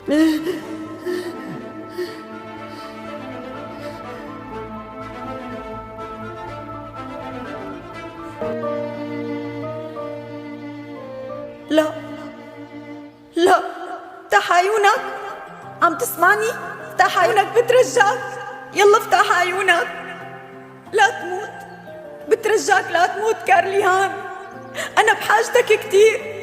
لا لا، افتح عيونك، عم تسمعني؟ افتح عيونك بترجاك، يلا افتح عيونك، لا تموت، بترجاك لا تموت كارليهان، أنا بحاجتك كتير.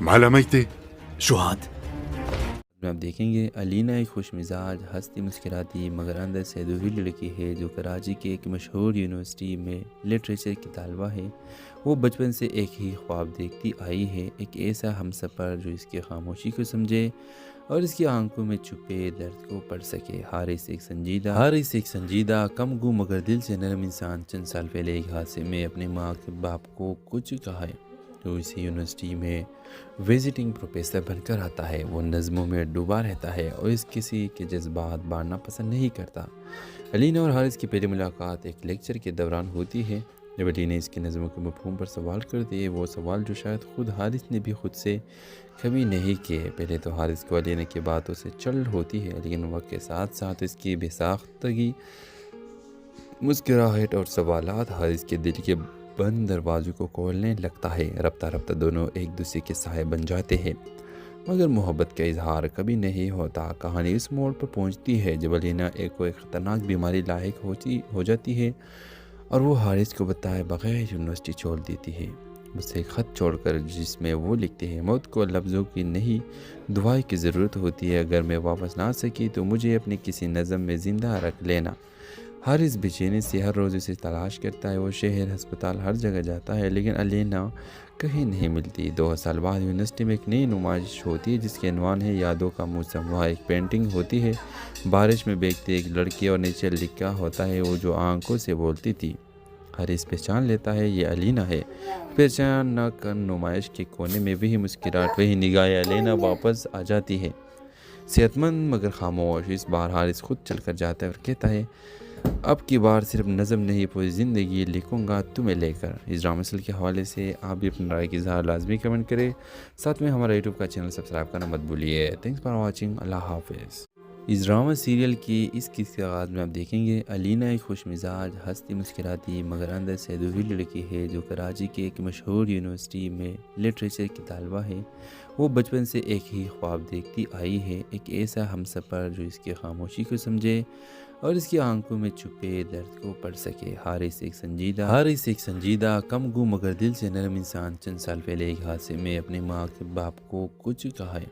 معلم ميتة. شو هاد؟ میں آپ دیکھیں گے علینا ایک خوش مزاج ہنستی مسکراتی مگر اندر سے ادھوری لڑکی ہے جو کراچی کے ایک مشہور یونیورسٹی میں لٹریچر کی طالبہ ہے۔ وہ بچپن سے ایک ہی خواب دیکھتی آئی ہے، ایک ایسا ہم سفر جو اس کی خاموشی کو سمجھے اور اس کی آنکھوں میں چھپے درد کو پڑھ سکے۔ حارث ایک سنجیدہ کم گو مگر دل سے نرم انسان چند سال پہلے ایک حادثے میں اپنے ماں کے باپ کو کچھ کہا ہے۔ تو اسی یونیورسٹی میں وزٹنگ پروفیسر بن کر آتا ہے۔ وہ نظموں میں ڈوبا رہتا ہے اور اس کسی کے جذبات بانٹنا پسند نہیں کرتا۔ علینا اور حارث کی پہلی ملاقات ایک لیکچر کے دوران ہوتی ہے جب علینا اس کی نظموں کے مفہوم پر سوال کرتی ہے، وہ سوال جو شاید خود حارث نے بھی خود سے کبھی نہیں کیے۔ پہلے تو حارث کو علینا کی باتوں سے چڑ ہوتی ہے، لیکن وقت کے ساتھ ساتھ اس کی بے ساختگی، مسکراہٹ اور سوالات حارث کے دل کے بند دروازوں کو کھولنے لگتا ہے۔ رفتہ رفتہ دونوں ایک دوسرے کے سائے بن جاتے ہیں، مگر محبت کا اظہار کبھی نہیں ہوتا۔ کہانی اس موڑ پر پہنچتی ہے جب علینا کوئی خطرناک بیماری لاحق ہو جاتی ہے اور وہ حارث کو بتائے بغیر یونیورسٹی چھوڑ دیتی ہے، اسے ایک خط چھوڑ کر جس میں وہ لکھتے ہیں، موت کو لفظوں کی نہیں دعائیں کی ضرورت ہوتی ہے، اگر میں واپس نہ سکی تو مجھے اپنی کسی نظم میں زندہ رکھ لینا۔ حارث بے چینی سے ہر روز اسے تلاش کرتا ہے، وہ شہر، ہسپتال، ہر جگہ جاتا ہے، لیکن علینا کہیں نہیں ملتی۔ 2 سال بعد یونیورسٹی میں ایک نئی نمائش ہوتی ہے جس کے عنوان ہے یادوں کا موسم۔ وہاں ایک پینٹنگ ہوتی ہے، بارش میں بھیگتی ایک لڑکی اور نیچے لکھا ہوتا ہے وہ جو آنکھوں سے بولتی تھی۔ حارث پہچان لیتا ہے یہ علینا ہے۔ پہچان نہ کر نمائش کے کونے میں وہی مسکراہٹ، وہی نگاہیں علینا واپس آ جاتی ہے، صحت مند مگر خاموش۔ اس بار حارث خود چل کر جاتا ہے اور کہتا ہے، اب کی بار صرف نظم نہیں پوری زندگی لکھوں گا تمہیں لے کر۔ اس ڈرامہ سل کے حوالے سے آپ بھی اپنی رائے کی اظہار لازمی کمنٹ کریں، ساتھ میں ہمارا یوٹیوب کا چینل سبسکرائب کرنا مت بھولیے۔ تھینکس فار واچنگ، اللہ حافظ۔ اس ڈرامہ سیریل کی اس قسط کے آغاز میں آپ دیکھیں گے علینا ایک خوش مزاج ہنستی مسکراتی مگر اندر سے ادھوری لڑکی ہے جو کراچی کے ایک مشہور یونیورسٹی میں لٹریچر کی طالبہ ہے۔ وہ بچپن سے ایک ہی خواب دیکھتی آئی ہے، ایک ایسا ہم سفر جو اس کی خاموشی کو سمجھے اور اس کی آنکھوں میں چھپے درد کو پڑھ سکے۔ حارث ایک سنجیدہ کم گو مگر دل سے نرم انسان چند سال پہلے ایک حادثے میں اپنے ماں کے باپ کو کچھ کہا ہے۔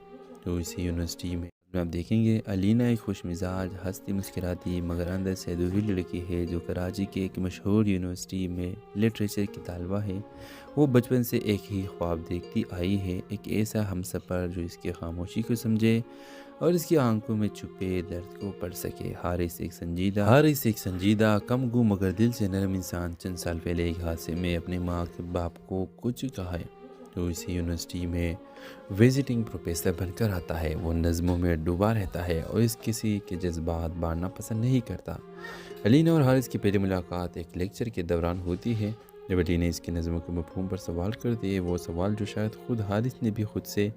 تو اسی یونیورسٹی میں آپ دیکھیں گے علینا ایک خوش مزاج ہنستی مسکراتی مگر اندر سے ادھوری لڑکی ہے جو کراچی کے ایک مشہور یونیورسٹی میں لٹریچر کی طالبہ ہے۔ وہ بچپن سے ایک ہی خواب دیکھتی آئی ہے، ایک ایسا ہم سفر جو اس کی خاموشی کو سمجھے اور اس کی آنکھوں میں چھپے درد کو پڑھ سکے۔ حارث ایک سنجیدہ کم گو مگر دل سے نرم انسان چند سال پہلے ایک حادثے میں اپنے ماں کے باپ کو کچھ کہا ہے۔ تو اسی یونیورسٹی میں وزٹنگ پروفیسر بن کر آتا ہے۔ وہ نظموں میں ڈوبا رہتا ہے اور اس کسی کے جذبات بانٹنا پسند نہیں کرتا۔ علینا اور حارث کی پہلی ملاقات ایک لیکچر کے دوران ہوتی ہے جب علینا اس کی نظموں کے مفہوم پر سوال کرتی ہے، وہ سوال جو شاید خود حارث نے بھی خود سے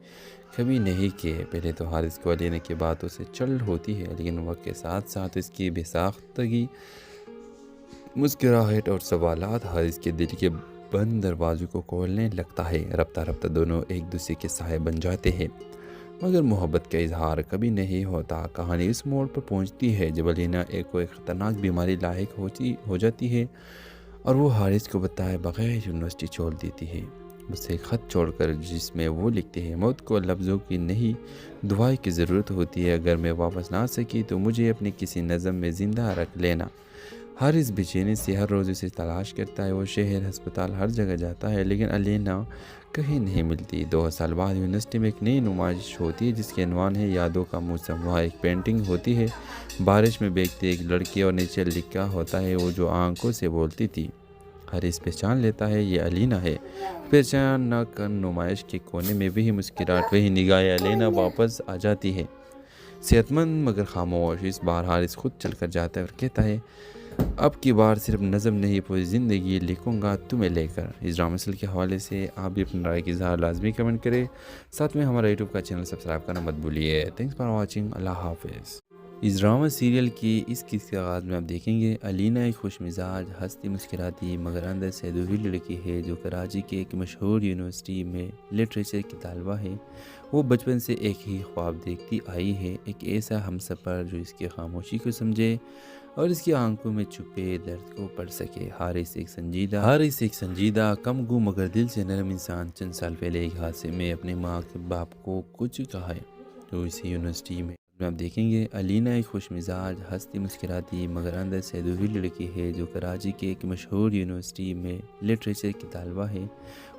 کبھی نہیں کیے۔ پہلے تو حارث کو علینا کی باتوں سے چڑ ہوتی ہے، لیکن وقت کے ساتھ ساتھ اس کی بے ساختگی، مسکراہٹ اور سوالات حارث کے دل کے بند دروازوں کو کھولنے لگتا ہے۔ رفتہ رفتہ دونوں ایک دوسرے کے سائے بن جاتے ہیں، مگر محبت کا اظہار کبھی نہیں ہوتا۔ کہانی اس موڑ پر پہنچتی ہے جب علینا کوئی خطرناک بیماری لاحق ہو جاتی ہے اور وہ حارث کو بتائے بغیر یونیورسٹی چھوڑ دیتی ہے، مجھ سے خط چھوڑ کر، جس میں وہ لکھتے ہیں موت کو لفظوں کی نہیں دعائیں کی ضرورت ہوتی ہے، اگر میں واپس نہ آ سکی تو مجھے اپنے کسی نظم میں زندہ رکھ لینا۔ حارث بے چینی سے ہر روز اسے تلاش کرتا ہے، وہ شہر، ہسپتال، ہر جگہ جاتا ہے لیکن الینا کہیں نہیں ملتی۔ 2 سال بعد یونیورسٹی میں ایک نئی نمائش ہوتی ہے جس کے عنوان ہے یادوں کا موسم۔ وہاں ایک پینٹنگ ہوتی ہے بارش میں بھیگتی ایک لڑکی، اور نیچے لکھا ہوتا ہے وہ جو آنکھوں سے بولتی تھی۔ حارث پہچان لیتا ہے یہ الینا ہے۔ پہچان نہ کر نمائش کے کونے میں وہی مسکراہٹ، وہی نگاہیں، الینا واپس آ جاتی ہے، صحت مند مگر خاموش۔ اس بار حارث خود چل کر جاتا ہے اور کہتا ہے اب کی بار صرف نظم نہیں پوری زندگی لکھوں گا تمہیں لے کر۔ اس ڈرامہ سیریل کے حوالے سے آپ بھی اپنی رائے کی اظہار لازمی کمنٹ کریں، ساتھ میں ہمارا یوٹیوب کا چینل سبسکرائب کرنا مت بھولیے۔ تھینکس فار واچنگ، اللہ حافظ۔ اس ڈرامہ سیریل کی اس قسط کے آغاز میں آپ دیکھیں گے الینا ایک خوش مزاج، ہنستی مسکراتی مگر اندر سے ادھوری لڑکی ہے جو کراچی کے ایک مشہور یونیورسٹی میں لٹریچر کی طالبہ ہے۔ وہ بچپن سے ایک ہی خواب دیکھتی آئی ہے، ایک ایسا ہمسفر جو اس کی خاموشی کو سمجھے اور اس کی آنکھوں میں چھپے درد کو پڑھ سکے۔ حارث ایک سنجیدہ کم گو مگر دل سے نرم انسان چند سال پہلے ایک حادثے میں اپنے ماں کے باپ کو کچھ کہا ہے تو اسی یونیورسٹی میں آپ دیکھیں گے الینا ایک خوش مزاج، ہنستی مسکراتی مگر اندر سے ادھوری لڑکی ہے جو کراچی کے ایک مشہور یونیورسٹی میں لٹریچر کی طالبہ ہے۔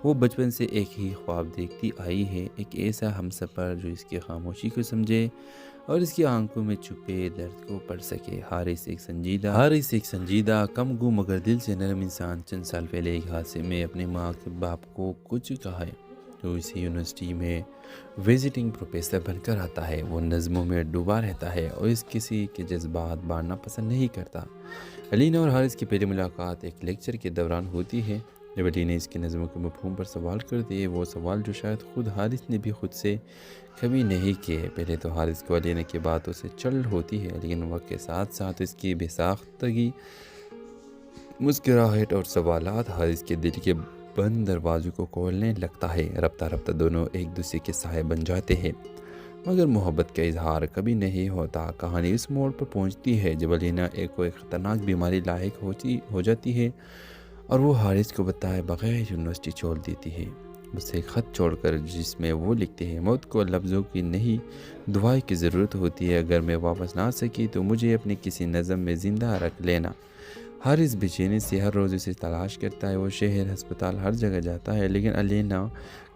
وہ بچپن سے ایک ہی خواب دیکھتی آئی ہے، ایک ایسا ہمسفر جو اس کی خاموشی کو سمجھے اور اس کی آنکھوں میں چھپے درد کو پڑھ سکے۔ حارث ایک سنجیدہ کم گو مگر دل سے نرم انسان چند سال پہلے ایک حادثے میں اپنے ماں کے باپ کو کچھ کہا ہے تو اسی یونیورسٹی میں وزٹنگ پروفیسر بن کر آتا ہے۔ وہ نظموں میں ڈوبا رہتا ہے اور اس کسی کے جذبات بانٹنا پسند نہیں کرتا۔ الینا اور حارث کی پہلی ملاقات ایک لیکچر کے دوران ہوتی ہے جب الینا اس کی نظموں کے مفہوم پر سوال کرتی ہے، وہ سوال جو شاید خود حارث نے بھی خود سے کبھی نہیں کیے۔ پہلے تو حارث کو الینا کی باتوں سے چل ہوتی ہے لیکن وقت کے ساتھ ساتھ اس کی بے ساختگی، مسکراہٹ اور سوالات حارث کے دل کے بند دروازوں کو کھولنے لگتا ہے۔ رفتہ رفتہ دونوں ایک دوسرے کے سائے بن جاتے ہیں مگر محبت کا اظہار کبھی نہیں ہوتا۔ کہانی اس موڑ پر پہنچتی ہے جب الینا ایک خطرناک بیماری لاحق ہو جاتی ہے اور وہ حارث کو بتائے بغیر یونیورسٹی چھوڑ دیتی ہے۔ مجھ سے خط چھوڑ کر، جس میں وہ لکھتے ہیں موت کو لفظوں کی نہیں دعائیں کی ضرورت ہوتی ہے، اگر میں واپس نہ آ سکی تو مجھے اپنے کسی نظم میں زندہ رکھ لینا۔ حارث بے چینی سے ہر روز اسے تلاش کرتا ہے، وہ شہر، ہسپتال، ہر جگہ جاتا ہے لیکن الینا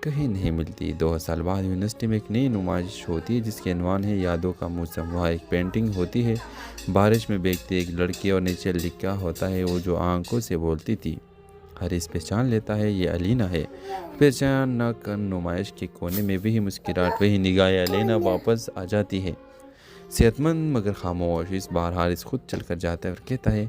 کہیں نہیں ملتی۔ 2 سال بعد یونیورسٹی میں ایک نئی نمائش ہوتی ہے جس کے عنوان ہے یادوں کا موسم۔ وہاں ایک پینٹنگ ہوتی ہے بارش میں بھیگتی ایک لڑکی، اور نیچے لکھا ہوتا ہے وہ جو آنکھوں سے بولتی تھی۔ حارث پہچان لیتا ہے یہ الینا ہے۔ پہچان نہ کر نمائش کے کونے میں وہی مسکراہٹ، وہی نگاہیں، الینا واپس آ جاتی ہے، صحت مند مگر خاموش۔ اس بار حارث خود چل کر جاتا ہے اور کہتا ہے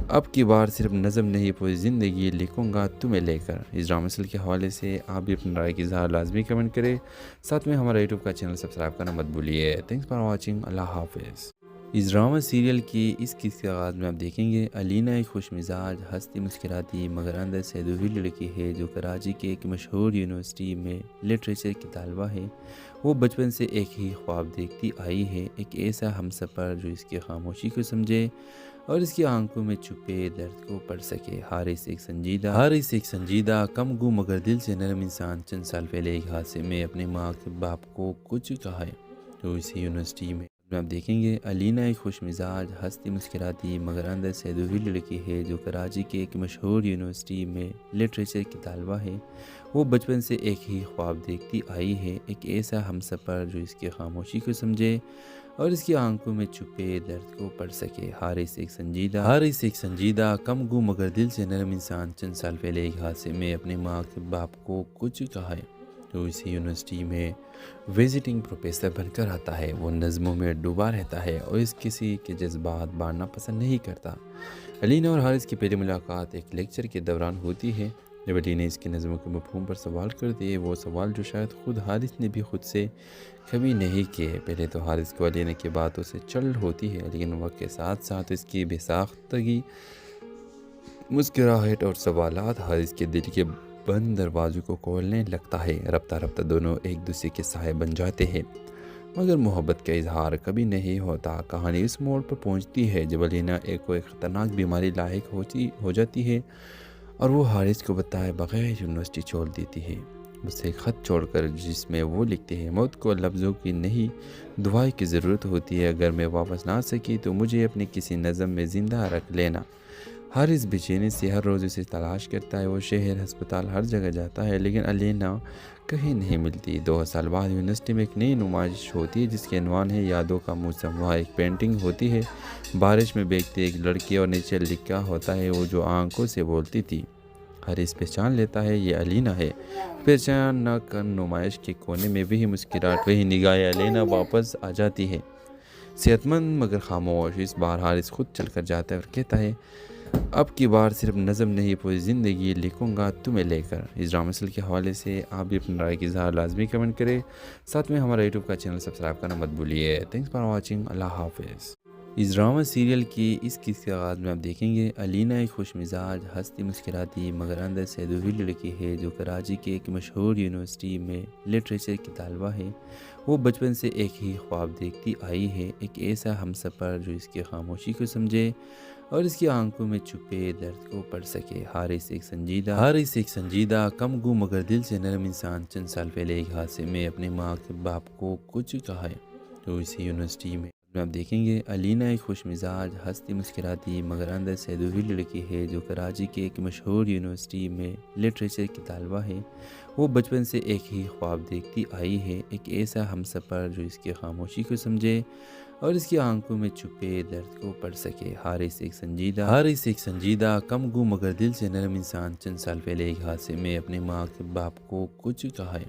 اب کی بار صرف نظم نہیں پوری زندگی لکھوں گا تمہیں لے کر۔ اس ڈرامہ سیریل کے حوالے سے آپ بھی اپنی رائے کی اظہار لازمی کمنٹ کریں، ساتھ میں ہمارا یوٹیوب کا چینل سبسکرائب کرنا مت بھولیے۔ تھینکس فار واچنگ، اللہ حافظ۔ اس ڈرامہ سیریل کی اس قسط کے آغاز میں آپ دیکھیں گے الینا ایک خوش مزاج، ہنستی مسکراتی مگر اندر سے ادھوری لڑکی ہے جو کراچی کے ایک مشہور یونیورسٹی میں لٹریچر کی طالبہ ہے۔ وہ بچپن سے ایک ہی خواب دیکھتی آئی ہے، ایک ایسا ہمسفر جو اس کی خاموشی کو سمجھے اور اس کی آنکھوں میں چھپے درد کو پڑھ سکے۔ حارث ایک سنجیدہ کم گو مگر دل سے نرم انسان چند سال پہلے ایک حادثے میں اپنے ماں کے باپ کو کچھ کہا ہے تو اسی یونیورسٹی میں آپ دیکھیں گے الینا ایک خوش مزاج، ہنستی مسکراتی مگر اندر سے ادھوری لڑکی ہے جو کراچی کے ایک مشہور یونیورسٹی میں لٹریچر کی طالبہ ہے۔ وہ بچپن سے ایک ہی خواب دیکھتی آئی ہے، ایک ایسا ہمسفر جو اس کی خاموشی کو سمجھے اور اس کی آنکھوں میں چھپے درد کو پڑھ سکے۔ حارث ایک سنجیدہ کم گو مگر دل سے نرم انسان چند سال پہلے ایک حادثے میں اپنے ماں کے باپ کو کچھ کہا ہے تو اسی یونیورسٹی میں وزٹنگ پروفیسر بن کر آتا ہے۔ وہ نظموں میں ڈوبا رہتا ہے اور اس کسی کے جذبات بانٹنا پسند نہیں کرتا۔ الینا اور حارث کی پہلی ملاقات ایک لیکچر کے دوران ہوتی ہے جب الینا اس کی نظموں کے مفہوم پر سوال کرتی ہے، وہ سوال جو شاید خود حارث نے بھی خود سے کبھی نہیں کیے۔ پہلے تو حارث کو الینا کی باتوں سے چل ہوتی ہے لیکن وقت کے ساتھ ساتھ اس کی بے ساختگی، مسکراہٹ اور سوالات حارث کے دل کے بند دروازوں کو کھولنے لگتا ہے۔ رفتہ رفتہ دونوں ایک دوسرے کے سائے بن جاتے ہیں مگر محبت کا اظہار کبھی نہیں ہوتا۔ کہانی اس موڑ پر پہنچتی ہے جب الینا ایک خطرناک بیماری لاحق ہو جاتی ہے اور وہ حارث کو بتائے بغیر یونیورسٹی چھوڑ دیتی ہے، مجھ سے ایک خط چھوڑ کر جس میں وہ لکھتے ہیں موت کو لفظوں کی نہیں دعائیں کی ضرورت ہوتی ہے، اگر میں واپس نہ آ سکی تو مجھے اپنے کسی نظم میں زندہ رکھ لینا۔ حارث بے چینی سے ہر روز اسے تلاش کرتا ہے، وہ شہر ہسپتال ہر جگہ جاتا ہے لیکن علینا کہیں نہیں ملتی۔ 2 سال بعد یونیورسٹی میں ایک نئی نمائش ہوتی ہے جس کے عنوان ہے یادوں کا موسم۔ وہاں ایک پینٹنگ ہوتی ہے بارش میں بھیگتی ایک لڑکی اور نیچے لکھا ہوتا ہے وہ جو آنکھوں سے بولتی تھی۔ حارث پہچان لیتا ہے یہ علینا ہے۔ پہچان نہ کر نمائش کے کونے میں وہی مسکراہٹ، وہی نگاہ علینا واپس آ جاتی ہے، صحت مند مگر خاموش۔ اس بار حارث خود چل کر جاتا ہے اور کہتا ہے اب کی بار صرف نظم نہیں پوری زندگی لکھوں گا تمہیں لے کر۔ اس ڈرامہ سیریل کے حوالے سے آپ بھی اپنی رائے کی اظہار لازمی کمنٹ کریں، ساتھ میں ہمارا یوٹیوب کا چینل سبسکرائب کرنا مت بھولیے۔ تھینکس فار واچنگ، اللہ حافظ۔ اس ڈرامہ سیریل کی اس قسط کے آغاز میں آپ دیکھیں گے علینا ایک خوش مزاج، ہنستی مسکراتی مگر اندر سے ادھوری لڑکی ہے جو کراچی کے ایک مشہور یونیورسٹی میں لٹریچر کی طالبہ ہے۔ وہ بچپن سے ایک ہی خواب دیکھتی آئی ہے، ایک ایسا ہم سفر جو اس کی خاموشی کو سمجھے اور اس کی آنکھوں میں چھپے درد کو پڑھ سکے۔ حارث ایک سنجیدہ کم گو مگر دل سے نرم انسان چند سال پہلے ایک حادثے میں اپنے ماں کے باپ کو کچھ کہا ہے تو اسی یونیورسٹی میں آپ دیکھیں گے علینا ایک خوش مزاج، ہنستی مسکراتی مگر اندر سے ادھوری لڑکی ہے جو کراچی کے ایک مشہور یونیورسٹی میں لٹریچر کی طالبہ ہے۔ وہ بچپن سے ایک ہی خواب دیکھتی آئی ہے، ایک ایسا ہم سفر جو اس کی خاموشی کو سمجھے اور اس کی آنکھوں میں چھپے درد کو پڑھ سکے۔ حارث ایک سنجیدہ کم گو مگر دل سے نرم انسان چند سال پہلے ایک حادثے میں اپنے ماں کے باپ کو کچھ کہا ہے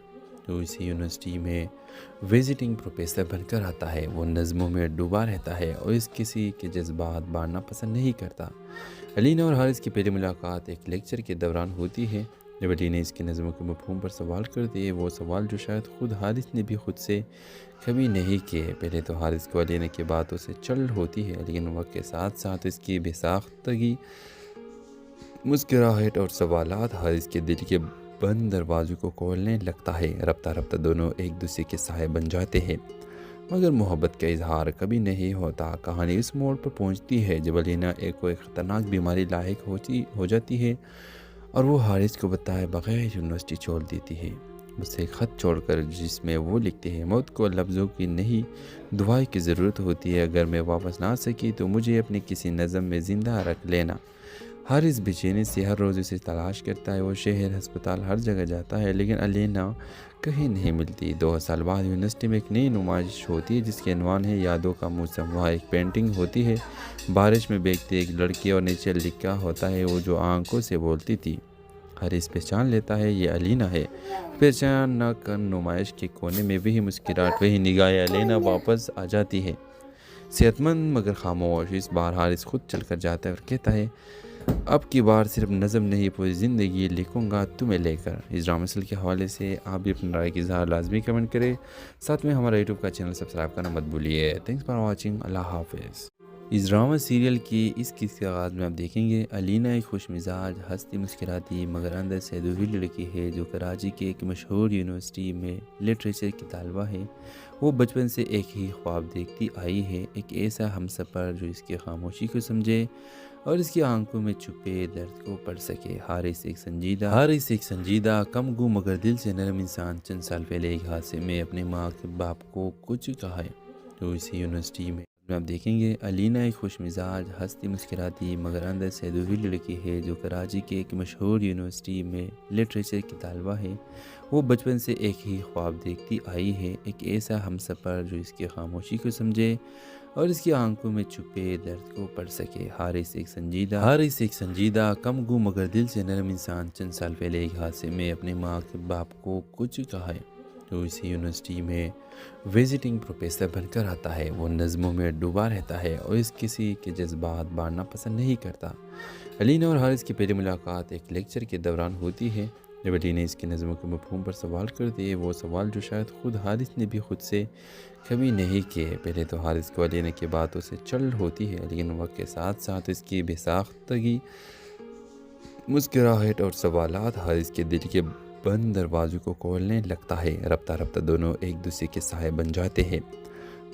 تو اسی یونیورسٹی میں وزٹنگ پروفیسر بن کر آتا ہے۔ وہ نظموں میں ڈوبا رہتا ہے اور اس کسی کے جذبات بانٹنا پسند نہیں کرتا۔ علینا اور حارث کی پہلی ملاقات ایک لیکچر کے دوران ہوتی ہے جب علینا اس کی نظموں کے مفہوم پر سوال کرتی ہے، وہ سوال جو شاید خود حارث نے بھی خود سے کبھی نہیں کیے۔ پہلے تو حارث کو علینا کی باتوں سے چل ہوتی ہے لیکن وقت کے ساتھ ساتھ اس کی بے ساختگی، مسکراہٹ اور سوالات حارث کے دل کے بند دروازوں کو کھولنے لگتا ہے۔ رفتہ رفتہ دونوں ایک دوسرے کے سائے بن جاتے ہیں مگر محبت کا اظہار کبھی نہیں ہوتا۔ کہانی اس موڑ پر پہنچتی ہے جب علینا ایک خطرناک بیماری لاحق ہو جاتی ہے اور وہ حارث کو بتائے بغیر یونیورسٹی چھوڑ دیتی ہے، مجھ سے ایک خط چھوڑ کر جس میں وہ لکھتے ہیں موت کو لفظوں کی نہیں دعائیں کی ضرورت ہوتی ہے، اگر میں واپس نہ آ سکی تو مجھے اپنے کسی نظم میں زندہ رکھ لینا۔ حارث بے چینی سے ہر روز اسے تلاش کرتا ہے، وہ شہر ہسپتال ہر جگہ جاتا ہے لیکن علینا کہیں نہیں ملتی۔ 2 سال بعد یونیورسٹی میں ایک نئی نمائش ہوتی ہے جس کے عنوان ہے یادوں کا موسم۔ وہاں ایک پینٹنگ ہوتی ہے بارش میں بھیگتی ایک لڑکی اور نیچے لکھا ہوتا ہے وہ جو آنکھوں سے بولتی تھی۔ حارث پہچان لیتا ہے یہ علینا ہے۔ پہچان نہ کر نمائش کے کونے میں وہی مسکراہٹ، وہی نگاہ علینا واپس آ جاتی ہے، صحت مند مگر خاموش۔ اس بار حارث خود چل کر جاتا ہے اور کہتا ہے اب کی بار صرف نظم نہیں پوری زندگی لکھوں گا تمہیں لے کر۔ اس ڈرامہ سیریل کے حوالے سے آپ بھی اپنی رائے کی اظہار لازمی کمنٹ کریں، ساتھ میں ہمارا یوٹیوب کا چینل سبسکرائب کرنا مت بھولیے۔ تھینکس فار واچنگ، اللہ حافظ۔ اس ڈرامہ سیریل کی اس قسط کے آغاز میں آپ دیکھیں گے علینا ایک خوش مزاج، ہنستی مسکراتی مگر اندر سے ادھوری لڑکی ہے جو کراچی کے ایک مشہور یونیورسٹی میں لٹریچر کی طالبہ ہے۔ وہ بچپن سے ایک ہی خواب دیکھتی آئی ہے، ایک ایسا ہم سفر جو اس کی خاموشی کو سمجھے اور اس کی آنکھوں میں چھپے درد کو پڑھ سکے۔ حارث ایک سنجیدہ کم گو مگر دل سے نرم انسان چند سال پہلے ایک حادثے میں اپنے ماں کے باپ کو کچھ کہا ہے تو اسی یونیورسٹی میں آپ دیکھیں گے علینا ایک خوش مزاج، ہنستی مسکراتی مگر اندر سے ادھوری لڑکی ہے جو کراچی کے ایک مشہور یونیورسٹی میں لٹریچر کی طالبہ ہے۔ وہ بچپن سے ایک ہی خواب دیکھتی آئی ہے، ایک ایسا ہم سفر جو اس کی خاموشی کو سمجھے اور اس کی آنکھوں میں چھپے درد کو پڑھ سکے۔ حارث ایک سنجیدہ کم گو مگر دل سے نرم انسان چند سال پہلے ایک حادثے میں اپنے ماں کے باپ کو کچھ کہا ہے تو اسی یونیورسٹی میں وزٹنگ پروفیسر بن کر آتا ہے۔ وہ نظموں میں ڈوبا رہتا ہے اور اس کسی کے جذبات بانٹنا پسند نہیں کرتا۔ علینا اور حارث کی پہلی ملاقات ایک لیکچر کے دوران ہوتی ہے جب علینا اس کی نظموں کے مفہوم پر سوال کرتی ہے، وہ سوال جو شاید خود حارث نے بھی خود سے کبھی نہیں کیے۔ پہلے تو حارث کو علینا کی باتوں سے چل ہوتی ہے لیکن وقت کے ساتھ ساتھ اس کی بے ساختگی، مسکراہٹ اور سوالات حارث کے دل کے بند دروازوں کو کھولنے لگتا ہے۔ رفتہ رفتہ دونوں ایک دوسرے کے سائے بن جاتے ہیں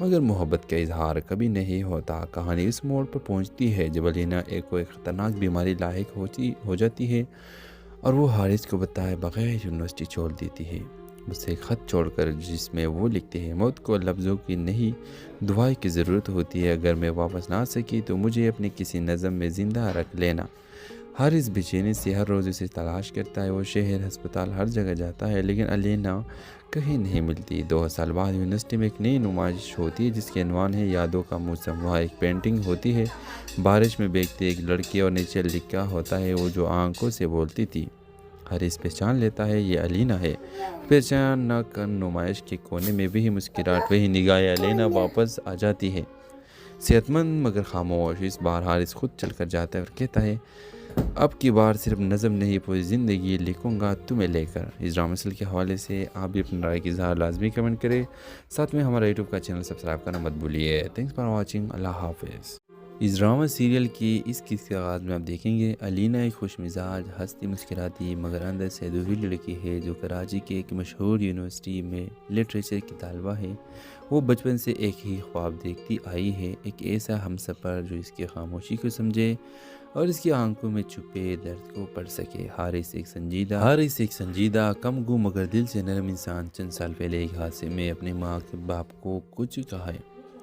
مگر محبت کا اظہار کبھی نہیں ہوتا۔ کہانی اس موڑ پر پہنچتی ہے جب علینا ایک خطرناک بیماری لاحق ہو جاتی ہے اور وہ حارث کو بتائے بغیر یونیورسٹی چھوڑ دیتی ہے، اسے خط چھوڑ کر، جس میں وہ لکھتے ہیں موت کو لفظوں کی نہیں دعائیں کی ضرورت ہوتی ہے، اگر میں واپس نہ آ سکی تو مجھے اپنے کسی نظم میں زندہ رکھ لینا۔ حارث بے چینی سے ہر روز اسے تلاش کرتا ہے، وہ شہر، ہسپتال، ہر جگہ جاتا ہے لیکن علینا کہیں نہیں ملتی۔ 2 سال بعد یونیورسٹی میں ایک نئی نمائش ہوتی ہے جس کے عنوان ہے یادوں کا موسم۔ وہاں ایک پینٹنگ ہوتی ہے بارش میں بھیگتی ایک لڑکی اور نیچے لکھا ہوتا ہے وہ جو آنکھوں سے بولتی تھی۔ حارث پہچان لیتا ہے یہ علینا ہے۔ پہچان نہ کر نمائش کے کونے میں وہی مسکراہٹ، وہی نگاہیں، علینا واپس آ جاتی ہے، صحت مند مگر خاموش۔ اس بار حارث خود چل کر جاتا ہے اور کہتا ہے اب کی بار صرف نظم نہیں پوری زندگی لکھوں گا تمہیں لے کر۔ اس ڈرامہ سیریل کے حوالے سے آپ بھی اپنی رائے کی اظہار لازمی کمنٹ کریں، ساتھ میں ہمارا یوٹیوب کا چینل سبسکرائب کرنا مت بھولیے۔ تھینکس فار واچنگ، اللہ حافظ۔ اس ڈرامہ سیریل کی اس قسط کے آغاز میں آپ دیکھیں گے علینا ایک خوش مزاج، ہنستی مسکراتی مگر اندر سے ادھوری لڑکی ہے جو کراچی کے ایک مشہور یونیورسٹی میں لٹریچر کی طالبہ ہے۔ وہ بچپن سے ایک ہی خواب دیکھتی آئی ہے، ایک ایسا ہمسفر جو اس کی خاموشی کو سمجھے اور اس کی آنکھوں میں چھپے درد کو پڑھ سکے۔ حارث ایک سنجیدہ کم گو مگر دل سے نرم انسان چند سال پہلے ایک حادثے میں اپنے ماں کے باپ کو کچھ کہا ہے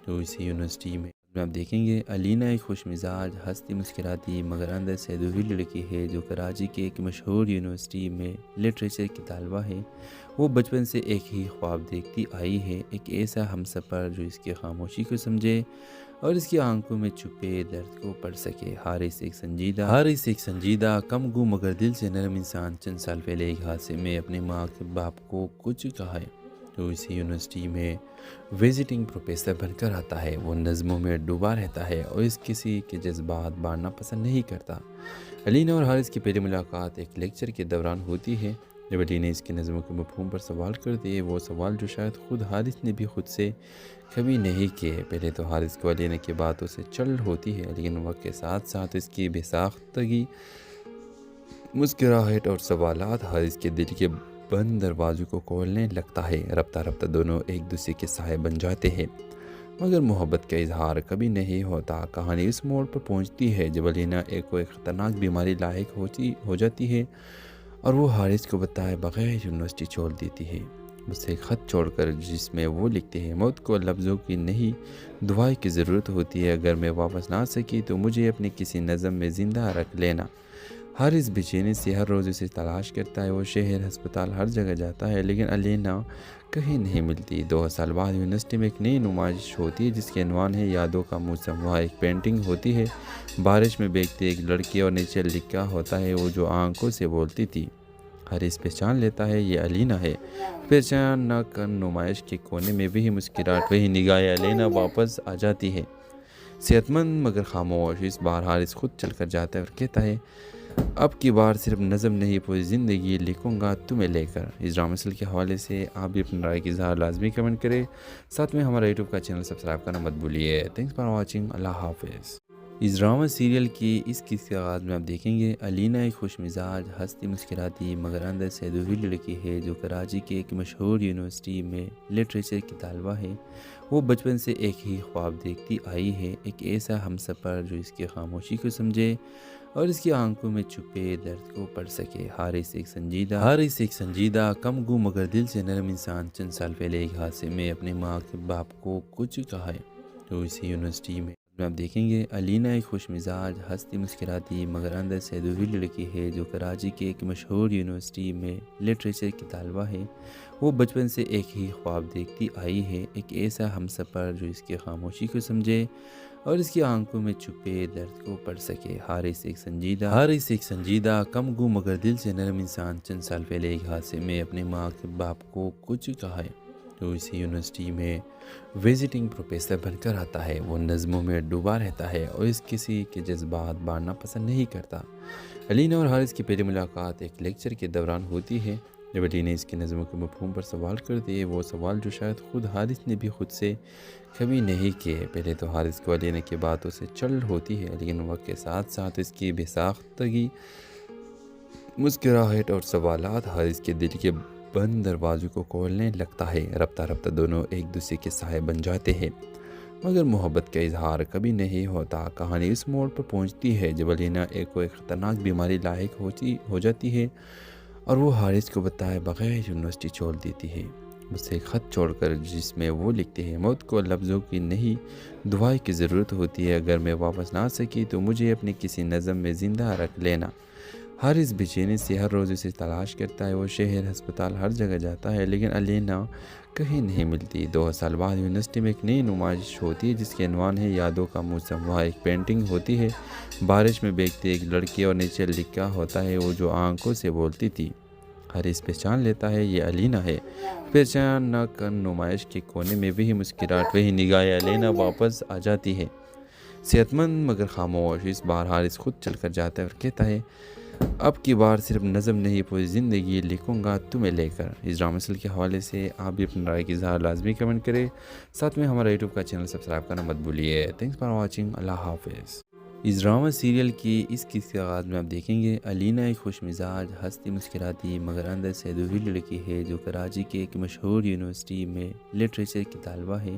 تو اسی یونیورسٹی میں آپ دیکھیں گے علینا ایک خوش مزاج، ہنستی مسکراتی مگر اندر سے ادھوری لڑکی ہے جو کراچی کے ایک مشہور یونیورسٹی میں لٹریچر کی طالبہ ہے۔ وہ بچپن سے ایک ہی خواب دیکھتی آئی ہے، ایک ایسا ہمسفر جو اس کی خاموشی کو سمجھے اور اس کی آنکھوں میں چھپے درد کو پڑھ سکے۔ حارث ایک سنجیدہ کم گو مگر دل سے نرم انسان چند سال پہلے ایک حادثے میں اپنے ماں کے باپ کو کچھ کہا ہے تو اسی یونیورسٹی میں وزٹنگ پروفیسر بن کر آتا ہے۔ وہ نظموں میں ڈوبا رہتا ہے اور اس کسی کے جذبات بانٹنا پسند نہیں کرتا۔ علینا اور حارث کی پہلی ملاقات ایک لیکچر کے دوران ہوتی ہے جب علینا اس کی نظموں کے مفہوم پر سوال کرتی ہے، وہ سوال جو شاید خود حارث نے بھی خود سے کبھی نہیں کیے۔ پہلے تو حارث کو علینا کی باتوں سے چڑ ہوتی ہے لیکن وقت کے ساتھ ساتھ اس کی بے ساختگی، مسکراہٹ اور سوالات حارث کے دل کے بند دروازوں کو کھولنے لگتا ہے۔ رفتہ رفتہ دونوں ایک دوسرے کے سائے بن جاتے ہیں مگر محبت کا اظہار کبھی نہیں ہوتا۔ کہانی اس موڑ پر پہنچتی ہے جب علینا ایک خطرناک بیماری لاحق ہو جاتی ہے اور وہ حارث کو بتائے بغیر یونیورسٹی چھوڑ دیتی ہے، اسے خط چھوڑ کر، جس میں وہ لکھتے ہیں موت کو لفظوں کی نہیں دعائیں کی ضرورت ہوتی ہے، اگر میں واپس نہ آ سکی تو مجھے اپنے کسی نظم میں زندہ رکھ لینا۔ حارث بے چینی سے ہر روز اسے تلاش کرتا ہے، وہ شہر، ہسپتال، ہر جگہ جاتا ہے لیکن علینا کہیں نہیں ملتی۔ 2 سال بعد یونیورسٹی میں ایک نئی نمائش ہوتی ہے جس کے عنوان ہے یادوں کا موسم۔ وہاں ایک پینٹنگ ہوتی ہے بارش میں بھیگتی ایک لڑکی اور نیچے لکھا ہوتا ہے وہ جو آنکھوں سے بولتی تھی۔ حارث پہچان لیتا ہے یہ علینا ہے۔ پہچان نہ کر نمائش کے کونے میں وہی مسکراہٹ، وہی نگاہیں، علینا واپس آ جاتی ہے، صحت مند مگر خاموش۔ اس بار حارث خود چل کر جاتا ہے اور کہتا ہے اب کی بار صرف نظم نہیں پوری زندگی لکھوں گا تمہیں لے کر۔ اس ڈرامہ سیریل کے حوالے سے آپ بھی اپنی رائے کی اظہار لازمی کمنٹ کریں، ساتھ میں ہمارا یوٹیوب کا چینل سبسکرائب کرنا مت بھولیے۔ تھینکس فار واچنگ، اللہ حافظ۔ اس ڈرامہ سیریل کی اس قسط کے آغاز میں آپ دیکھیں گے علینا ایک خوش مزاج، ہنستی مسکراتی مگر اندر سے ادھوری لڑکی ہے جو کراچی کے ایک مشہور یونیورسٹی میں لٹریچر کی طالبہ ہے۔ وہ بچپن سے ایک ہی خواب دیکھتی آئی ہے، ایک ایسا ہمسفر جو اس کی خاموشی کو سمجھے اور اس کی آنکھوں میں چھپے درد کو پڑھ سکے۔ حارث ایک سنجیدہ کم گو مگر دل سے نرم انسان چند سال پہلے ایک حادثے میں اپنے ماں کے باپ کو کچھ کہا ہے تو اسی یونیورسٹی میں آپ دیکھیں گے علینا ایک خوش مزاج، ہنستی مسکراتی مگر اندر سے ادھوری لڑکی ہے جو کراچی کے ایک مشہور یونیورسٹی میں لٹریچر کی طالبہ ہے۔ وہ بچپن سے ایک ہی خواب دیکھتی آئی ہے، ایک ایسا ہمسفر جو اس کی خاموشی کو سمجھے اور اس کی آنکھوں میں چھپے درد کو پڑھ سکے۔ حارث ایک سنجیدہ کم گو مگر دل سے نرم انسان چند سال پہلے ایک حادثے میں اپنے ماں کے باپ کو کچھ کہا ہے تو اسی یونیورسٹی میں وزٹنگ پروفیسر بن کر آتا ہے۔ وہ نظموں میں ڈوبا رہتا ہے اور اس کسی کے جذبات بانٹنا پسند نہیں کرتا۔ علینا اور حارث کی پہلی ملاقات ایک لیکچر کے دوران ہوتی ہے جب علینا اس کی نظموں کے مفہوم پر سوال کرتی ہے، وہ سوال جو شاید خود حارث نے بھی خود سے کبھی نہیں کیے۔ پہلے تو حارث کو علینا کی باتوں سے چڑ ہوتی ہے لیکن وقت کے ساتھ ساتھ اس کی بے ساختگی، مسکراہٹ اور سوالات حارث کے دل کے بند دروازوں کو کھولنے لگتا ہے۔ رفتہ رفتہ دونوں ایک دوسرے کے سائے بن جاتے ہیں، مگر محبت کا اظہار کبھی نہیں ہوتا۔ کہانی اس موڑ پر پہنچتی ہے جب علینا ایک خطرناک بیماری لاحق ہو جاتی ہے اور وہ حارث کو بتائے بغیر یونیورسٹی چھوڑ دیتی ہے، اسے خط چھوڑ کر، جس میں وہ لکھتے ہیں موت کو لفظوں کی نہیں دعائیں کی ضرورت ہوتی ہے، اگر میں واپس نہ آ سکی تو مجھے اپنے کسی نظم میں زندہ رکھ لینا۔ حارث بے چینی سے ہر روز اسے تلاش کرتا ہے، وہ شہر، ہسپتال، ہر جگہ جاتا ہے لیکن علینا کہیں نہیں ملتی۔ 2 سال بعد یونیورسٹی میں ایک نئی نمائش ہوتی ہے جس کے عنوان ہے یادوں کا موسم۔ وہاں ایک پینٹنگ ہوتی ہے بارش میں بھیگتی ایک لڑکی اور نیچے لکھا ہوتا ہے وہ جو آنکھوں سے بولتی تھی۔ حارث پہچان لیتا ہے یہ علینا ہے۔ پہچان نہ کر نمائش کے کونے میں وہی مسکراہٹ، وہی نگاہیں، علینا واپس آ جاتی ہے، صحت مند مگر خاموش۔ اس بار حارث خود چل کر جاتا ہے اور کہتا ہے اب کی بار صرف نظم نہیں پوری زندگی لکھوں گا تمہیں لے کر۔ اس ڈرامہ سیریل کے حوالے سے آپ بھی اپنی رائے کی اظہار لازمی کمنٹ کریں، ساتھ میں ہمارا یوٹیوب کا چینل سبسکرائب کرنا مت بھولیے۔ تھینکس فار واچنگ، اللہ حافظ۔ اس ڈرامہ سیریل کی اس قسط کے آغاز میں آپ دیکھیں گے علینا ایک خوش مزاج، ہنستی مسکراتی مگر اندر سے ادھوری لڑکی ہے جو کراچی کے ایک مشہور یونیورسٹی میں لٹریچر کی طالبہ ہے۔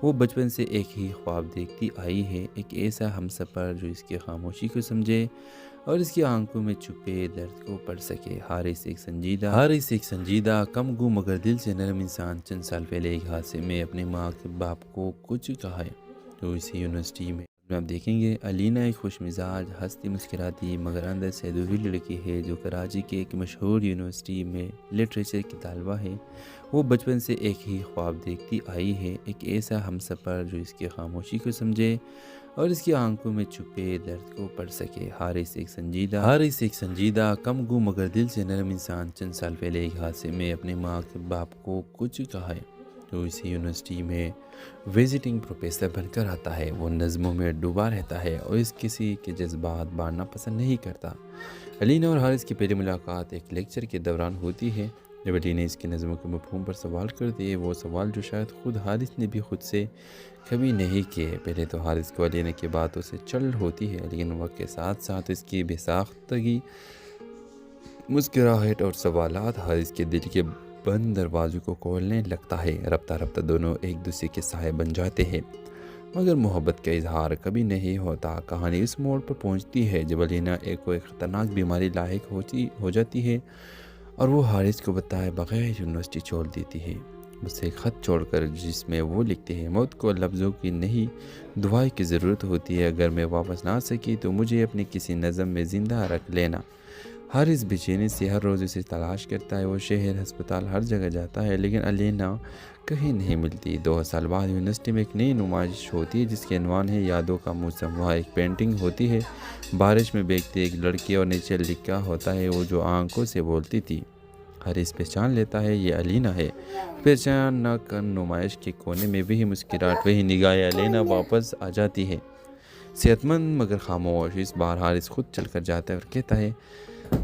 وہ بچپن سے ایک ہی خواب دیکھتی آئی ہے، ایک ایسا ہمسفر جو اس کی خاموشی کو سمجھے اور اس کی آنکھوں میں چھپے درد کو پڑھ سکے۔ حارث ایک سنجیدہ کم گو مگر دل سے نرم انسان چند سال پہلے ایک حادثے میں اپنے ماں کے باپ کو کچھ کہا ہے تو اسی یونیورسٹی میں آپ دیکھیں گے علینا ایک خوش مزاج، ہنستی مسکراتی مگر اندر سے ادھوری لڑکی ہے جو کراچی کے ایک مشہور یونیورسٹی میں لٹریچر کی طالبہ ہے۔ وہ بچپن سے ایک ہی خواب دیکھتی آئی ہے، ایک ایسا ہمسفر جو اس کی خاموشی کو سمجھے اور اس کی آنکھوں میں چھپے درد کو پڑھ سکے۔ حارث ایک سنجیدہ کم گو مگر دل سے نرم انسان چند سال پہلے ایک حادثے میں اپنے ماں کے باپ کو کچھ کہا ہے تو اسی یونیورسٹی میں وزٹنگ پروفیسر بن کر آتا ہے۔ وہ نظموں میں ڈوبا رہتا ہے اور اس کسی کے جذبات بانٹنا پسند نہیں کرتا۔ علینا اور حارث کی پہلی ملاقات ایک لیکچر کے دوران ہوتی ہے جب علینا اس کی نظموں کے مفہوم پر سوال کرتی ہے، وہ سوال جو شاید خود حارث نے بھی خود سے کبھی نہیں کیے۔ پہلے تو حارث کو علینا کی باتوں سے چل ہوتی ہے لیکن وقت کے ساتھ ساتھ اس کی بے ساختگی، مسکراہٹ اور سوالات حارث کے دل کے بند دروازوں کو کھولنے لگتا ہے۔ رفتہ رفتہ دونوں ایک دوسرے کے سائے بن جاتے ہیں، مگر محبت کا اظہار کبھی نہیں ہوتا۔ کہانی اس موڑ پر پہنچتی ہے جب علینا ایک خطرناک بیماری لاحق ہو جاتی ہے اور وہ حارث کو بتائے بغیر یونیورسٹی چھوڑ دیتی ہے، اسے خط چھوڑ کر، جس میں وہ لکھتے ہیں موت کو لفظوں کی نہیں دعائیں کی ضرورت ہوتی ہے، اگر میں واپس نہ آ سکی تو مجھے اپنے کسی نظم میں زندہ رکھ لینا۔ حارث بے چینی سے ہر روز اسے تلاش کرتا ہے، وہ شہر، ہسپتال، ہر جگہ جاتا ہے لیکن علینا کہیں نہیں ملتی۔ 2 سال بعد یونیورسٹی میں ایک نئی نمائش ہوتی ہے جس کے عنوان ہے یادوں کا موسم۔ وہاں ایک پینٹنگ ہوتی ہے بارش میں بھیگتی ایک لڑکی اور نیچے لکھا ہوتا ہے وہ جو آنکھوں سے بولتی تھی۔ حارث پہچان لیتا ہے یہ علینا ہے۔ پہچان نہ کر نمائش کے کونے میں وہی مسکراہٹ، وہی نگاہیں، علینا واپس آ جاتی ہے، صحت مند مگر خاموش۔ اس بار حارث خود چل کر جاتا ہے اور کہتا ہے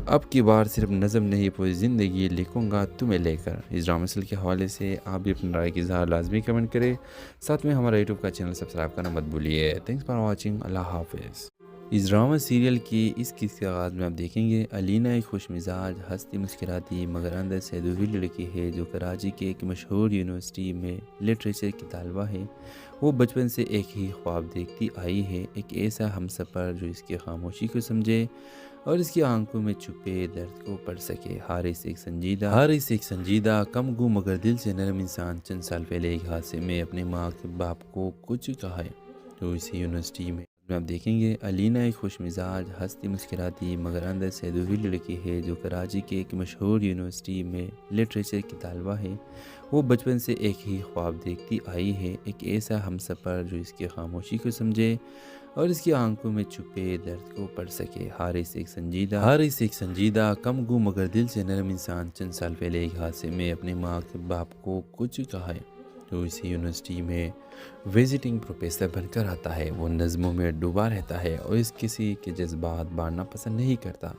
اب کی بار صرف نظم نہیں پوری زندگی لکھوں گا تمہیں لے کر۔ اس ڈرامہ سیریل کے حوالے سے آپ بھی اپنی رائے کی اظہار لازمی کمنٹ کریں، ساتھ میں ہمارا یوٹیوب کا چینل سبسکرائب کرنا مت بھولیے۔ تھینکس فار واچنگ، اللہ حافظ۔ اس ڈرامہ سیریل کی اس قسط کے آغاز میں آپ دیکھیں گے علینا ایک خوش مزاج، ہنستی مسکراتی مگر اندر سے ادھوری لڑکی ہے جو کراچی کے ایک مشہور یونیورسٹی میں لٹریچر کی طالبہ ہے۔ وہ بچپن سے ایک ہی خواب دیکھتی آئی ہے، ایک ایسا ہمسفر جو اس کی خاموشی کو سمجھے اور اس کی آنکھوں میں چھپے درد کو پڑھ سکے۔ حارث ایک سنجیدہ کم گو مگر دل سے نرم انسان چند سال پہلے ایک حادثے میں اپنے ماں کے باپ کو کچھ کہا ہے تو اسی یونیورسٹی میں آپ دیکھیں گے علینا ایک خوش مزاج، ہنستی مسکراتی مگر اندر سے ادھوری لڑکی ہے جو کراچی کے ایک مشہور یونیورسٹی میں لٹریچر کی طالبہ ہے۔ وہ بچپن سے ایک ہی خواب دیکھتی آئی ہے، ایک ایسا ہمسفر جو اس کی خاموشی کو سمجھے اور اس کی آنکھوں میں چھپے درد کو پڑھ سکے۔ حارث ایک سنجیدہ کم گو مگر دل سے نرم انسان چند سال پہلے ایک حادثے میں اپنے ماں کے باپ کو کچھ کہا ہے تو اسی یونیورسٹی میں وزٹنگ پروفیسر بن کر آتا ہے۔ وہ نظموں میں ڈوبا رہتا ہے اور اس کسی کے جذبات بانٹنا پسند نہیں کرتا۔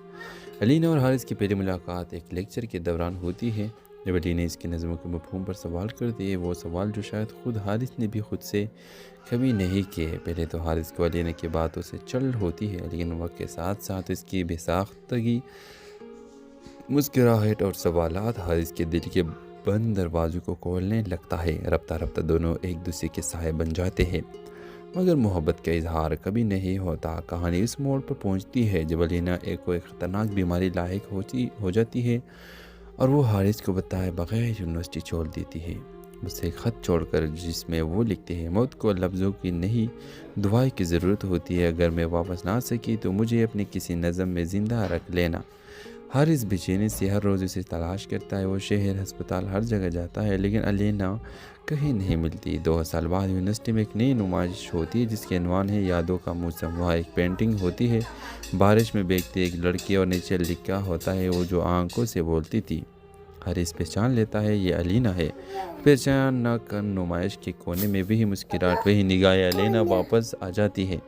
علینا اور حارث کی پہلی ملاقات ایک لیکچر کے دوران ہوتی ہے جب علینا اس کی نظموں کے مفہوم پر سوال کرتی ہے، وہ سوال جو شاید خود حارث نے بھی خود سے کبھی نہیں کیے۔ پہلے تو حارث کو علینا کی باتوں سے چل ہوتی ہے لیکن وقت کے ساتھ ساتھ اس کی بے ساختگی، مسکراہٹ اور سوالات حارث کے دل کے بند دروازوں کو کھولنے لگتا ہے۔ رفتہ رفتہ دونوں ایک دوسرے کے سائے بن جاتے ہیں، مگر محبت کا اظہار کبھی نہیں ہوتا۔ کہانی اس موڑ پر پہنچتی ہے جب علینا ایک خطرناک بیماری لاحق ہو جاتی ہے اور وہ حارث کو بتائے بغیر یونیورسٹی چھوڑ دیتی ہے، اسے ایک خط چھوڑ کر جس میں وہ لکھتے ہیں موت کو لفظوں کی نہیں دعائیں کی ضرورت ہوتی ہے، اگر میں واپس نہ آ سکی تو مجھے اپنے کسی نظم میں زندہ رکھ لینا۔ حارث بے چینی سے ہر روز اسے تلاش کرتا ہے، وہ شہر ہسپتال ہر جگہ جاتا ہے لیکن علینا کہیں نہیں ملتی۔ 2 سال بعد یونیورسٹی میں ایک نئی نمائش ہوتی ہے جس کے عنوان ہے یادوں کا موسم۔ وہاں ایک پینٹنگ ہوتی ہے بارش میں بھیگتی ایک لڑکی اور نیچے لکھا ہوتا ہے وہ جو آنکھوں سے بولتی تھی۔ حارث پہچان لیتا ہے یہ علینا ہے۔ پہچان نہ کر نمائش کے کونے میں وہی مسکراہٹ، وہی نگاہیں، علینا واپس آ جاتی ہے،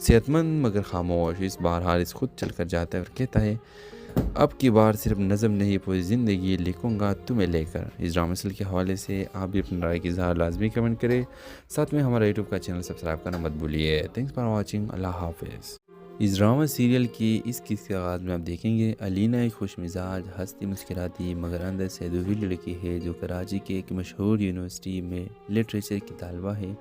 صحت مند مگر خاموش۔ اس بار حارث خود چل کر جاتا ہے اور کہتا ہے اب کی بار صرف نظم نہیں پوری زندگی لکھوں گا تمہیں لے کر۔ اس ڈرامہ سیریل کے حوالے سے آپ بھی اپنی رائے کی اظہار لازمی کمنٹ کریں، ساتھ میں ہمارا یوٹیوب کا چینل سبسکرائب کرنا مت بھولیے۔ تھینکس فار واچنگ، اللہ حافظ۔ اس ڈرامہ سیریل کی اس قسط کے آغاز میں آپ دیکھیں گے علینا ایک خوش مزاج، ہنستی مسکراتی مگر اندر سے ادھوری لڑکی ہے جو کراچی کے ایک مشہور یونیورسٹی میں لٹریچر کی طالبہ ہے۔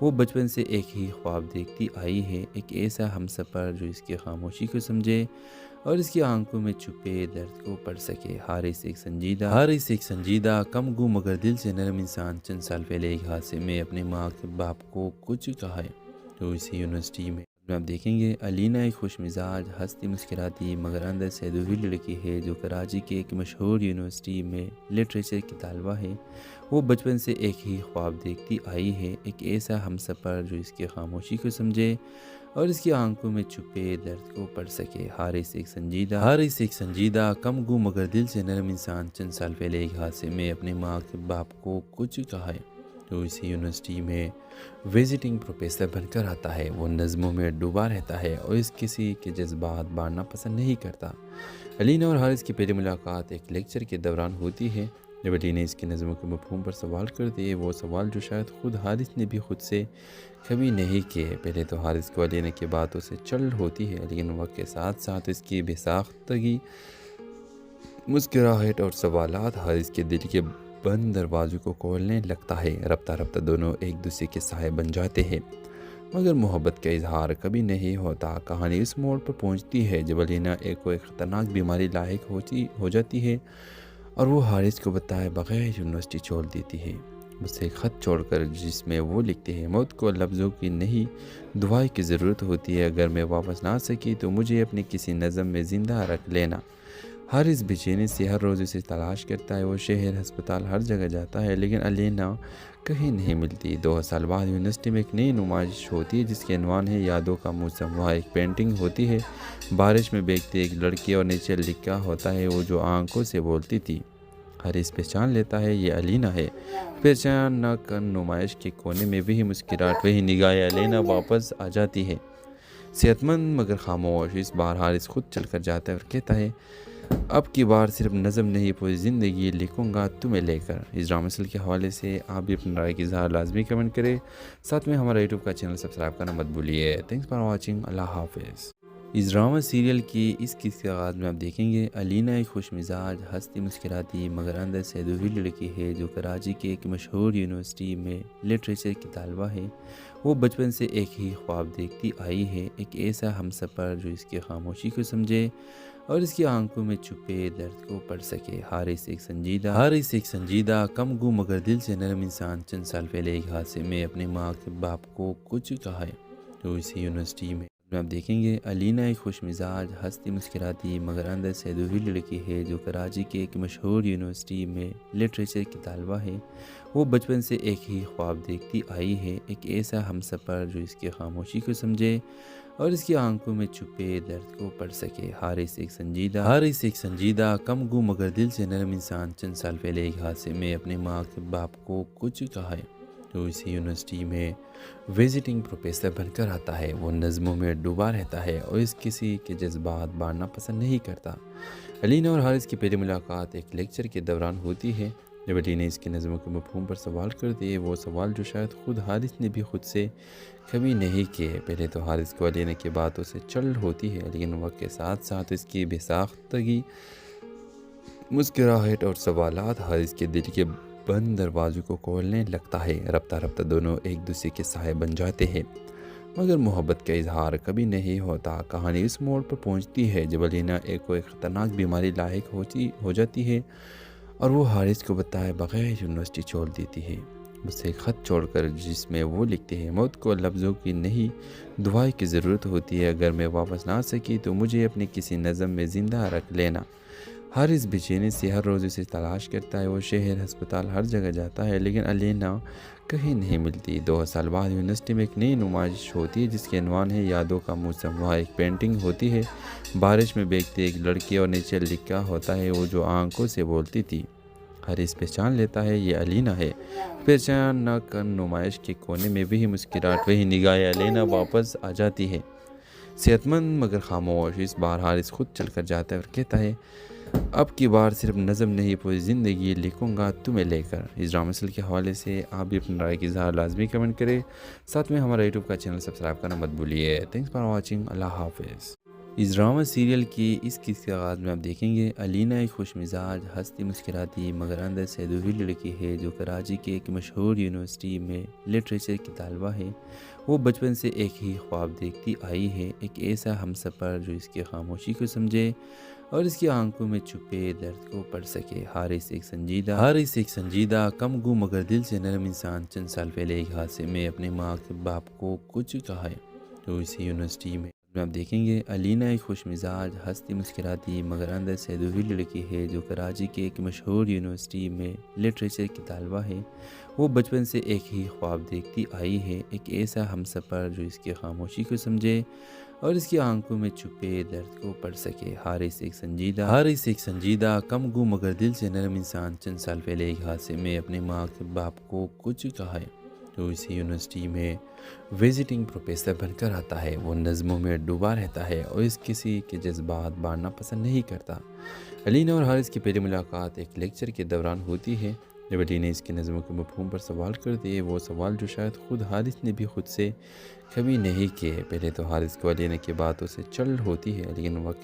وہ بچپن سے ایک ہی خواب دیکھتی آئی ہے، ایک ایسا ہم سفر جو اس کی خاموشی کو سمجھے اور اس کی آنکھوں میں چھپے درد کو پڑھ سکے۔ حارث ایک سنجیدہ کم گو مگر دل سے نرم انسان چند سال پہلے ایک حادثے میں اپنے ماں کے باپ کو کچھ کہا ہے تو اسی یونیورسٹی میں آپ دیکھیں گے علینا ایک خوش مزاج، ہنستی مسکراتی مگر اندر سے ادھوری لڑکی ہے جو کراچی کے ایک مشہور یونیورسٹی میں لٹریچر کی طالبہ ہے۔ وہ بچپن سے ایک ہی خواب دیکھتی آئی ہے، ایک ایسا ہم سفر جو اس کی خاموشی کو سمجھے اور اس کی آنکھوں میں چھپے درد کو پڑھ سکے۔ حارث ایک سنجیدہ کم گو مگر دل سے نرم انسان چند سال پہلے ایک حادثے میں اپنے ماں کے باپ کو کچھ کہا ہے تو اسی یونیورسٹی میں وزٹنگ پروفیسر بن کر آتا ہے۔ وہ نظموں میں ڈوبا رہتا ہے اور اس کسی کے جذبات بانٹنا پسند نہیں کرتا۔ علینا اور حارث کی پہلی ملاقات ایک لیکچر کے دوران ہوتی ہے جب علینا اس کی نظموں کے مفہوم پر سوال کرتی ہے، وہ سوال جو شاید خود حارث نے بھی خود سے کبھی نہیں کیے۔ پہلے تو حارث کو علینا کی باتوں سے چل ہوتی ہے لیکن وقت کے ساتھ ساتھ اس کی بے ساختگی، مسکراہٹ اور سوالات حارث کے دل کے بند دروازوں کو کھولنے لگتا ہے۔ رفتہ رفتہ دونوں ایک دوسرے کے سائے بن جاتے ہیں، مگر محبت کا اظہار کبھی نہیں ہوتا۔ کہانی اس موڑ پر پہنچتی ہے جب علینا ایک خطرناک بیماری لاحق ہو جاتی ہے اور وہ حارث کو بتائے بغیر یونیورسٹی چھوڑ دیتی ہے، اسے ایک خط چھوڑ کر جس میں وہ لکھتے ہیں موت کو لفظوں کی نہیں دعائیں کی ضرورت ہوتی ہے، اگر میں واپس نہ آ سکی تو مجھے اپنے کسی نظم میں زندہ رکھ لینا۔ حارث بے چینی سے ہر روز اسے تلاش کرتا ہے، وہ شہر ہسپتال ہر جگہ جاتا ہے لیکن علینا کہیں نہیں ملتی۔ 2 سال بعد یونیورسٹی میں ایک نئی نمائش ہوتی ہے جس کے عنوان ہے یادوں کا موسم۔ وہاں ایک پینٹنگ ہوتی ہے بارش میں بھیگتی ایک لڑکی اور نیچے لکھا ہوتا ہے وہ جو آنکھوں سے بولتی تھی۔ حارث پہچان لیتا ہے یہ علینا ہے۔ پہچان نہ کر نمائش کے کونے میں وہی مسکراہٹ، وہی نگاہیں، علینا واپس آ جاتی ہے، صحت مند مگر خاموش۔ اس بار حارث خود چل کر جاتا ہے اور کہتا ہے اب کی بار صرف نظم نہیں پوری زندگی لکھوں گا تمہیں لے کر۔ اس ڈرامہ سیریل کے حوالے سے آپ بھی اپنی رائے کی اظہار لازمی کمنٹ کریں، ساتھ میں ہمارا یوٹیوب کا چینل سبسکرائب کرنا مت بھولیے۔ تھینکس فار واچنگ، اللہ حافظ۔ اس ڈرامہ سیریل کی اس قسط کے آغاز میں آپ دیکھیں گے علینا ایک خوش مزاج، ہنستی مسکراتی مگر اندر سے ادھوری لڑکی ہے جو کراچی کے ایک مشہور یونیورسٹی میں لٹریچر کی طالبہ ہے۔ وہ بچپن سے ایک ہی خواب دیکھتی آئی ہے، ایک ایسا ہم سفر جو اس کی خاموشی کو سمجھے اور اس کی آنکھوں میں چھپے درد کو پڑھ سکے۔ حارث ایک سنجیدہ کم گو مگر دل سے نرم انسان چند سال پہلے ایک حادثے میں اپنے ماں کے باپ کو کچھ کہا ہے تو اسی یونیورسٹی میں آپ دیکھیں گے علینا ایک خوش مزاج، ہنستی مسکراتی مگر اندر سے ادھوری لڑکی ہے جو کراچی کے ایک مشہور یونیورسٹی میں لٹریچر کی طالبہ ہے۔ وہ بچپن سے ایک ہی خواب دیکھتی آئی ہے، ایک ایسا ہم سفر جو اس کی خاموشی کو سمجھے اور اس کی آنکھوں میں چھپے درد کو پڑھ سکے۔ حارث ایک سنجیدہ کم گو مگر دل سے نرم انسان چند سال پہلے ایک حادثے میں اپنے ماں کے باپ کو کچھ کہا ہے تو اسی یونیورسٹی میں وزٹنگ پروفیسر بن کر آتا ہے۔ وہ نظموں میں ڈوبا رہتا ہے اور اس کسی کے جذبات بانٹنا پسند نہیں کرتا۔ علینا اور حارث کی پہلی ملاقات ایک لیکچر کے دوران ہوتی ہے جب علینا اس کی نظموں کے مفہوم پر سوال کرتی ہے، وہ سوال جو شاید خود حارث نے بھی خود سے کبھی نہیں کیے۔ پہلے تو حارث کو علینا کی باتوں سے چل ہوتی ہے لیکن وقت کے ساتھ ساتھ اس کی بے ساختگی، مسکراہٹ اور سوالات حارث کے دل کے بند دروازوں کو کھولنے لگتا ہے۔ رفتہ رفتہ دونوں ایک دوسرے کے سائے بن جاتے ہیں، مگر محبت کا اظہار کبھی نہیں ہوتا۔ کہانی اس موڑ پر پہنچتی ہے جب الینا کوئی خطرناک بیماری لاحق ہو جاتی ہے اور وہ حارث کو بتائے بغیر یونیورسٹی چھوڑ دیتی ہے، اسے خط چھوڑ کر، جس میں وہ لکھتے ہیں موت کو لفظوں کی نہیں دعائیں کی ضرورت ہوتی ہے، اگر میں واپس نہ آ سکی تو مجھے اپنے کسی نظم میں زندہ رکھ لینا۔ حارث بے چینی سے ہر روز اسے تلاش کرتا ہے، وہ شہر، ہسپتال، ہر جگہ جاتا ہے، لیکن الینا کہیں نہیں ملتی۔ 2 سال بعد یونیورسٹی میں ایک نئی نمائش ہوتی ہے جس کے عنوان ہے یادوں کا موسم۔ وہاں ایک پینٹنگ ہوتی ہے، بارش میں بھیگتی ایک لڑکی، اور نیچے لکھا ہوتا ہے وہ جو آنکھوں سے بولتی تھی۔ حارث پہچان لیتا ہے یہ الینا ہے۔ پہچان نہ کر نمائش کے کونے میں وہی مسکراہٹ، وہی نگاہیں، الینا واپس آ جاتی ہے، صحت مند مگر خاموش۔ اس بار حارث خود چل کر جاتا ہے اور کہتا ہے اب کی بار صرف نظم نہیں پوری زندگی لکھوں گا تمہیں لے کر۔ اس ڈرامہ سیریل کے حوالے سے آپ بھی اپنی رائے کی اظہار لازمی کمنٹ کریں، ساتھ میں ہمارا یوٹیوب کا چینل سبسکرائب کرنا مت بھولیے۔ تھینکس فار واچنگ، اللہ حافظ۔ اس ڈرامہ سیریل کی اس قسط کے آغاز میں آپ دیکھیں گے الینا ایک خوش مزاج، ہنستی مسکراتی مگر اندر سے ادھوری لڑکی ہے جو کراچی کے ایک مشہور یونیورسٹی میں لٹریچر کی طالبہ ہے۔ وہ بچپن سے ایک ہی خواب دیکھتی آئی ہے، ایک ایسا ہمسفر جو اس کی خاموشی کو سمجھے اور اس کی آنکھوں میں چھپے درد کو پڑھ سکے۔ حارث ایک سنجیدہ کم گو مگر دل سے نرم انسان چند سال پہلے ایک حادثے میں اپنے ماں کے باپ کو کچھ کہا ہے تو اسی یونیورسٹی میں آپ دیکھیں گے الینا ایک خوش مزاج، ہنستی مسکراتی مگر اندر سے ادھوری لڑکی ہے جو کراچی کے ایک مشہور یونیورسٹی میں لٹریچر کی طالبہ ہے۔ وہ بچپن سے ایک ہی خواب دیکھتی آئی ہے، ایک ایسا ہمسفر جو اس کی خاموشی کو سمجھے اور اس کی آنکھوں میں چھپے درد کو پڑھ سکے۔ حارث ایک سنجیدہ کم گو مگر دل سے نرم انسان چند سال پہلے ایک حادثے میں اپنے ماں کے باپ کو کچھ کہا ہے تو اسی یونیورسٹی میں وزٹنگ پروفیسر بن کر آتا ہے۔ وہ نظموں میں ڈوبا رہتا ہے اور اس کسی کے جذبات بانٹنا پسند نہیں کرتا۔ الینا اور حارث کی پہلی ملاقات ایک لیکچر کے دوران ہوتی ہے جب الینا اس کی نظموں کے مفہوم پر سوال کرتی ہے، وہ سوال جو شاید خود حارث نے بھی خود سے کبھی نہیں کیے۔ پہلے تو حارث کو الینا کی باتوں سے چڑھ ہوتی ہے، لیکن وقت کے